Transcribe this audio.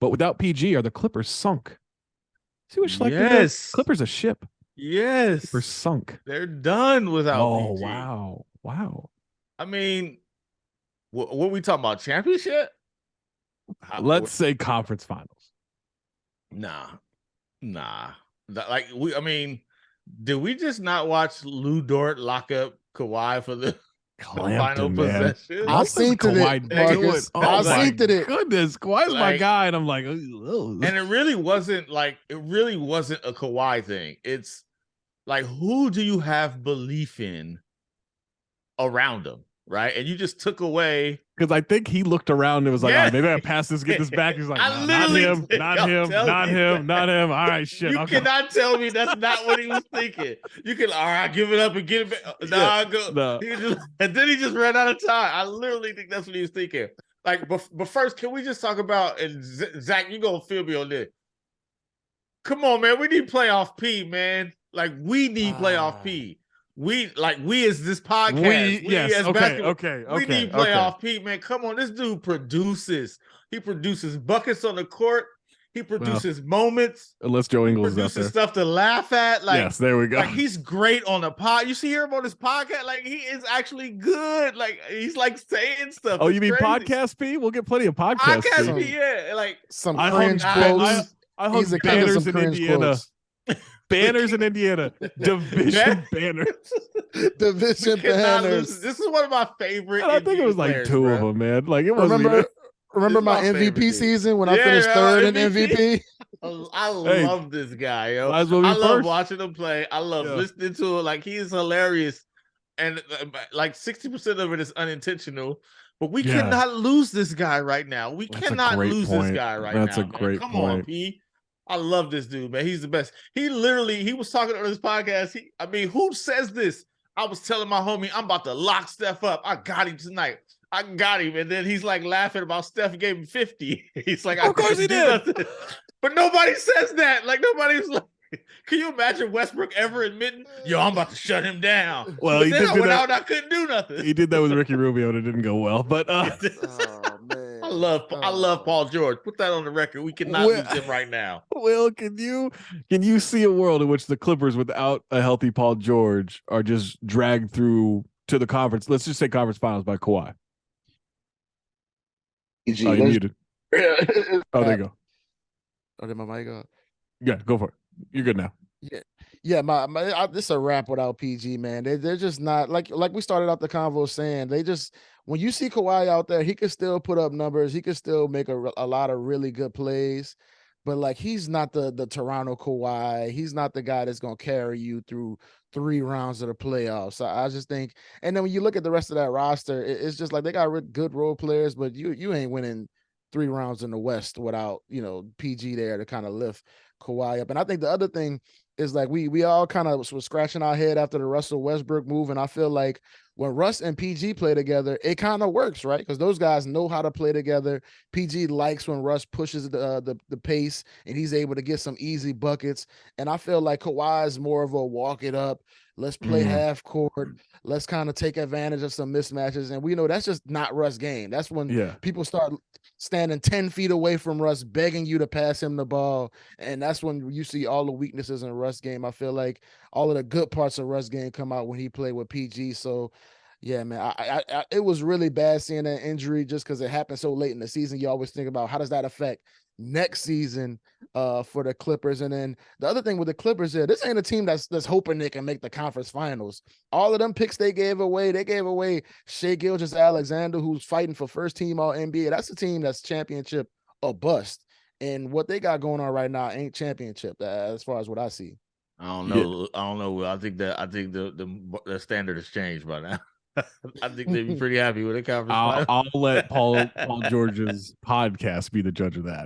But without PG, are the Clippers sunk? See what Schlecter does? Yes. Clippers a ship. Yes. Clippers sunk. They're done without Oh, PG. wow. I mean, what we talking about? Championship? Let's say conference finals. Nah. I mean, did we just not watch Lou Dort lock up Kawhi for the final possession? I seen it, Marcus. I seen it. Goodness, Kawhi's my guy, and I'm like, ugh. And it really wasn't a Kawhi thing. It's like, who do you have belief in around him, right? And you just took away. Because I think he looked around and was like, all right, maybe I pass this, get this back. He's like, no, not him. All right, shit. You cannot tell me that's not what he was thinking. You can, all right, give it up and get it back. No. And then he just ran out of time. I literally think that's what he was thinking. Like, but first, can we just talk about, and Zach, you gonna feel me on this. Come on, man. We need playoff P, man. Like, we need playoff P. We as this podcast. We need playoff P, man. Come on, this dude produces. He produces buckets on the court. He produces moments. Unless Joe Ingles is out there. Stuff to laugh at. Like, yes, there we go. Like, he's great on the pod. You see him on this podcast. Like, he is actually good. Like, he's like saying stuff. Oh, you mean podcast P? We'll get plenty of podcast P. Yeah, like some cringe quotes. I hope banners in Indiana. Banners in Indiana. Division banners. Division banners. This is one of my favorite. And I think it was like two of them, man. Like, it was. Remember my MVP season when I finished third in MVP? I love this guy, yo. I love watching him play. I love listening to him. Like, he is hilarious. And like 60% of it is unintentional. But we cannot lose this guy right now. We cannot lose this guy right now. That's a great point. Come on, P. I love this dude, man. He's the best. He was talking on this podcast. Who says this? I was telling my homie, I'm about to lock Steph up. I got him tonight. I got him. And then he's like laughing about Steph gave him 50. He's like, of course he did. But nobody says that. Like, nobody's like, can you imagine Westbrook ever admitting, yo, I'm about to shut him down? Well, he did that. I couldn't do nothing. He did that with Ricky Rubio and it didn't go well. But oh, man. I love Paul George. Put that on the record. We cannot lose him right now. Will, can you see a world in which the Clippers without a healthy Paul George are just dragged through to the conference? Let's just say conference finals by Kawhi. Oh, you're muted. Oh, there you go. Oh, did my mic go? Yeah, go for it. You're good now. Yeah. This is a wrap without PG, man. They're just not like we started out the convo saying. They just, when you see Kawhi out there, he can still put up numbers. He can still make a lot of really good plays, but like, he's not the Toronto Kawhi. He's not the guy that's gonna carry you through 3 rounds of the playoffs. So I just think, and then when you look at the rest of that roster, it's just like they got good role players, but you ain't winning 3 rounds in the West without PG there to kind of lift Kawhi up. And I think the other thing is, like, we all kind of was scratching our head after the Russell Westbrook move, and I feel like when Russ and PG play together, it kind of works, right? Because those guys know how to play together. PG likes when Russ pushes the pace and he's able to get some easy buckets. And I feel like Kawhi is more of a walk it up. Let's play half court. Let's kind of take advantage of some mismatches. And we know that's just not Russ' game. That's when people start standing 10 feet away from Russ, begging you to pass him the ball. And that's when you see all the weaknesses in Russ' game. I feel like all of the good parts of Russ' game come out when he played with PG. So, yeah, man, I it was really bad seeing that injury just because it happened so late in the season. You always think about how does that affect next season for the Clippers. And then the other thing with the Clippers is this ain't a team that's hoping they can make the conference finals. All of them picks they gave away Shai Gilgeous-Alexander, who's fighting for first team all NBA. That's a team that's championship or bust. And what they got going on right now ain't championship as far as what I see. I don't know. I don't know. I think the standard has changed by now. I think they'd be pretty happy with a conference. I'll let Paul George's podcast be the judge of that.